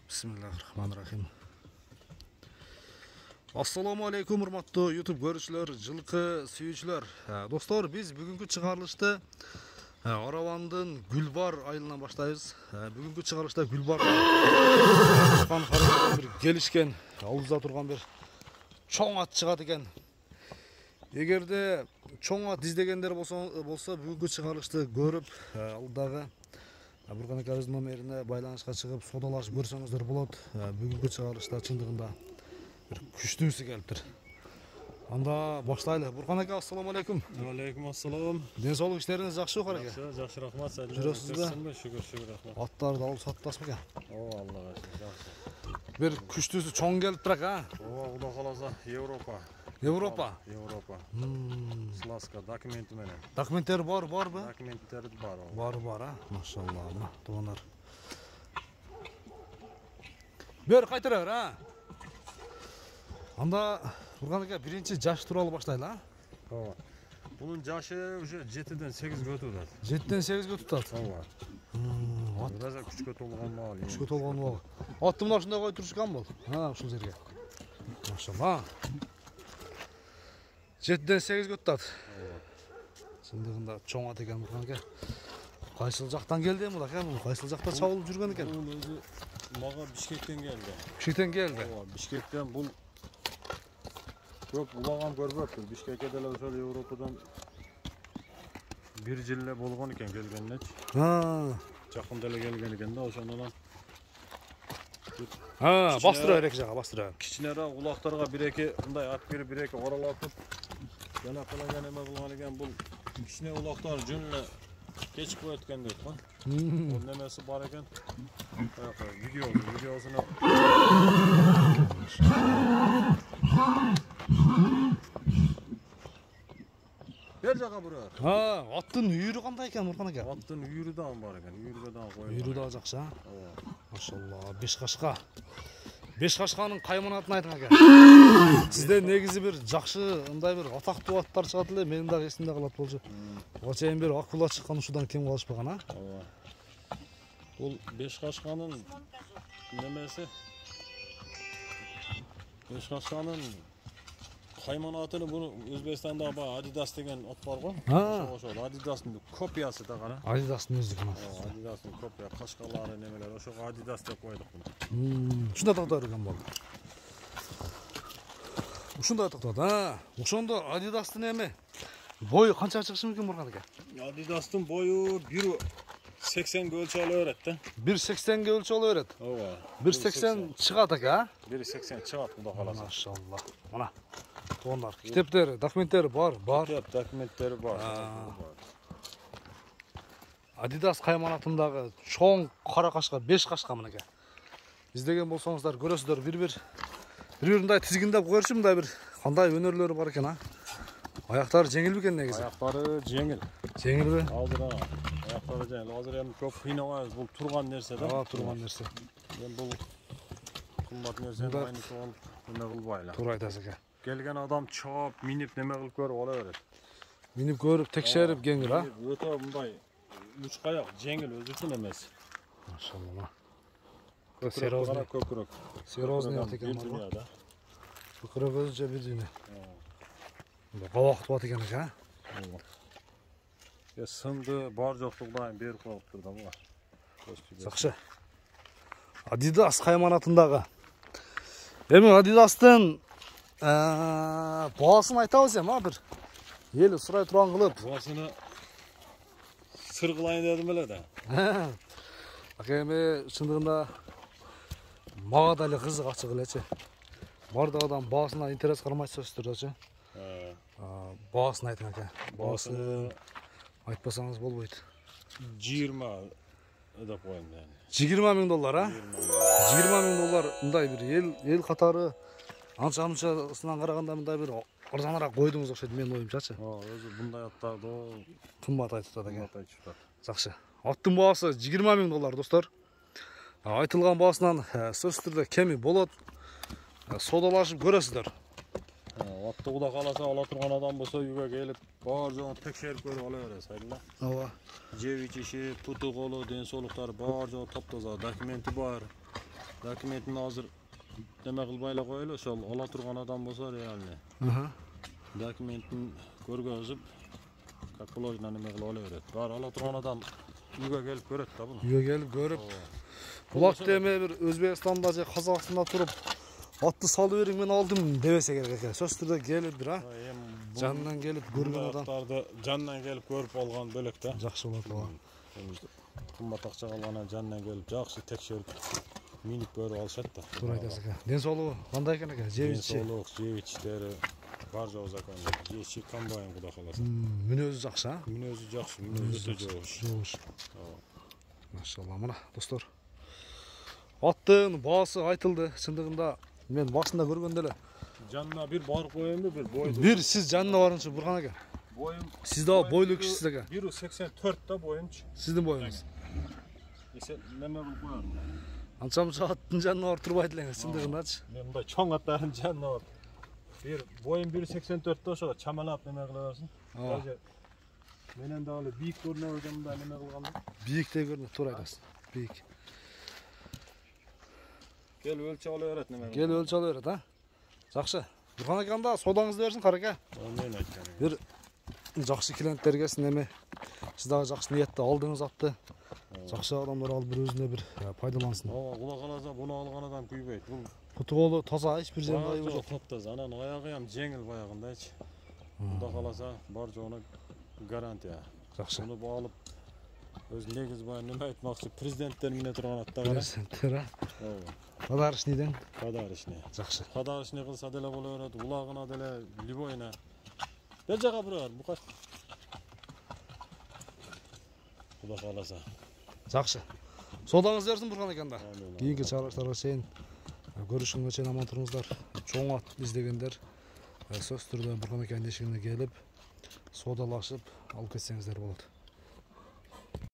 Bismillahirrahmanirrahim. Assalamu alaikum урматтуу YouTube көрүүчүлөр, жылкы сүйүүчүлөр. Достор, биз бүгүнкү чыгарылышты Аравандын Гүлбар айылынан баштайбыз. Бүгүнкү чыгарылышта Гүлбар бир келишкен, ауызда турган бир чоң ат чыгат экен. Эгерде чоң ат издегендер болсо, бүгүнкү чыгарылышты көрүп, алдагы Буркан акабыздын номерине байланышка чыгып, содалашып көрсөңүздөр болот. Бүгүнкү чыгарылышта чындыгында bir күчтүүсү келиптир. Анда баштайлы. Буркан ака, ассаламу алейкум. Алейкум ассалам. Ден соолук иштериңиз жакшы бекер ака? Жакшы, рахмат. Жүрөсүзбү? Шүгүр, рахмат. Аттарды алып саттасызбы экен? Аллага шүгүр, жакшы. Бир күчтүүсү чоң келиптир ака. Куда каласа Европа. Европа. Сласка документи менен. Документтери барбы? Документтери бар. Бар, машалла. Мына тугандар. Бер кайтыра бер, Анда Буркан ака, биринчи жаш тууралуу баштайлы, Ооба. Бунун жашы уже 7ден 8ге өтүп атат. 7ден 8ге өтүп атат. Ооба. Бираз күчкө толгон мал. Күчкө толгон мал. Атты мына ушундай коюп турушкан бол. Ушул жерге. Машалла. 7ден 8ге өтүп атат. Чындыгында чоң ат экен Буркан ака. Кайсыл жактан келди бул ака? Кайсыл жакта чабылып жүргөн экен? Бул өзү мага Бишкектен келди. Бишкектен келди. Ооба, Бишкектен бул көп улаган көрбөптүр. Бишкекке деле ошол Европадан бир жыл эле болгон экен келгеннечи. Жакын деле келген экен да, ошондон. Бастыра берек жага, бастыра. Кичинерээк улактарга бир-эки мындай ат берип, бир-эки оралатып жана кылаган эме болгон экен. Бул кичине улактар жөн эле кечип өткөн дейт го. Бул немеси бар экен. Видеосуна бер жака бурар. Аттын үйүрү кандай экен Буркан ака? Аттын үйүрү да бар экен. Үйүрүгө да коюп. Үйүрү да жакшы, Ооба. Машалла, Бешкашка. Бешкашканын кайманатын айтың ака. Сизде негизи бир жакшы, мындай бир атактуу аттар чыгат эле, менин дагы эсимде калат болчу. Ага чейин бир акула чыккан, ушудан кем калышпаган, Ооба. Бул Бешкашканын немеси. Бешкашканын кайманатыны буну Өзбекстанда ба Adidas деген ат бар го. Ошол Adidas'ın копиясы да кара. Adidas'ın өздүкүн. Adidas'ın копия, кашкалары немелер, ошого Adidas деп койдук буну. Ушундай атактар экен бол. Ушундай атактар, Ошондо Adidas'тын эми бою канча чыгышы мүмкүн Буркан ака? Adidas'тын бою 1.80 өлчө ала берет да. 1.80 өлчө ала берет. Ооба. 1.80 чыгат ака. 1.80 чыгат куда каласа. Машалла. Мына тондар, китептери, документтери бар. Документтери бар. Adidas кайманатындагы чоң кара кашка, 5 кашка мынакей. Издеген болсоңуздар көрөсүздөр, бир мындай тизгиндеп койчу, мындай бир кандай өнөрлөрү бар экен, Аяктары жеңил бекен негизи? Аяктары жеңил. Жеңилби? Аяктары жеңил. Азыр эми көп кыйнабайбыз. Бул турган нерсе да. Турган нерсе. Эми бул кымбат нерсени айнытып эме кылбайлы. Туура айтасыз ака. Келген адам чаап, минип неме кылып көрүп ала берет. Минип көрүп, текшерип кеңир, Өтө мындай үч каяк жеңил өзүчүн эмес. Машалла. Көкүрөк. Серозный ат экен да. Көкүрөк өзүнчө бир дүйнө. Кабак туат экен ака. Сынды бар жоктугунан берип коюптур да буга. Жакшы. Adidas кайманатындагы. Эми Adidas'тын баасын айтабыз эми, бир эл сурай турган кылып. Баасыны сыр кылайын дедим эле да. Ака эми чындыгында мага да эле кызык ачык элечи. Бардык адам баасына интерес кармайт сөзсүздүрчү. Баасын айтың ака. Баасы айтпасаңыз болбойт. 20 деп коеюн да. 20 000 доллар, 20 000 доллар мындай бир эл катары анча-мынчасынан караганда мындай бир арзаныраак койдуңуз окшойт менин оюмчачы. Өзү мындай аттарды кымбат айтып атат экен. Жакшы. Аттын баасы 20 000 доллар, достор. Айтылган баасынан сөзсүз түрдө кеми болот. Содалашып көрөсүздөр. Атты куда каласа ала турган адам болсо үйгө келип, бар жогун текшерип көрүп ала бересиз, айдыңбы? Ооба. Жеп ичиши, путу колу, ден соолуктары бар жогу топтоза, документи бар. Документini азыр деме кылбай эле коелу, ошол ала турган адам болсо реальный. Документин көргөзүп, как положено неме кылып ала берет. Баары ала турган адам үйгө келип көрөт да буну. Үйгө келип көрүп. Булак деме бир Өзбекстанда же Казакстанда туруп атты салып бериң мен алдым дебесе керек экен. Сөз түрдө келип бир жанынан келип көргөн адам. Аттарды жанынан келип көрүп алган бөлөк да. Жакшы болот ооба. Кымбат акча алгандан жанынан келип жакшы текшерип минип көрүп алышат да. Туура айтасыз экен. Ден соолугу кандай экен экен? Жеп ичи. Соолук, жеп ичтери бар жоок закон. Жеши комбайн куда каласа. Мүнөзү жакшы, а? Мүнөзү жакшы, мүнөзү өтө жогуш. Машалла, мына достор. Аттын баасы айтылды. Чындыгында мен башында көргөндө эле. Жанына бир барып коеюнбу, бир бойду. Бир сиз жанына барыңызчы Бурхан эке. Боюм. Сиз да бойлуу кишисиз экен. 1.84 да боюмчу. Сиздин боюңуз. Эсе неме кылып коем. Анчамча аттын жанына барып турбайт элеңиз, чындыгындачы. Мен мындай чоң аттардын жанына барып. Бир боюм 1.84 да ошого чамалап неме кыла берсин. Даже менен дагы бийик көрүнөбү экен мындай неме кылганда. Бийиктей көрүнөт, туура айтасыз. Бийик. Келип өлчөп ала берет неме. Келип өлчөп ала берет, а? Жакшы. Бурхан эке анда содаңызды берсин, караке. Мен айткам. Бир жакшы клиенттерге сиз неме, сиз дагы жакшы ниетте алдыңыз атты. Жакшы адамдар алып бир өзүнө бир пайдалансын. Ооба, кула каласа буну алган адам күйбөйт. Бул Куту колу таза, эч бир жерде айыбы жок. Топтоза, анан аягы ham жеңил баягындайчы. Кула каласа бар жоона гарантия. Жакшы. Буну алып өз негиз баягы неме айтмакчы, президенттер мине турган атта кара. Президенттер, а? Ооба. Подарочныйден. Подарочный. Жакшы. Подарочный кылса деле боло берет, улагына деле любойна. Бер жака бурар, букаш. Кула каласа. Жакшы. Содаңыз берсин Бурхан эке анда. Кийинки чыгарылыштарга чейин көрүшкөнгө чейин аман туруңуздар. Чоң ат издегендер сөз түрдө Бурхан экенин эшигине келип, содалашып алып кетсеңиздер болот.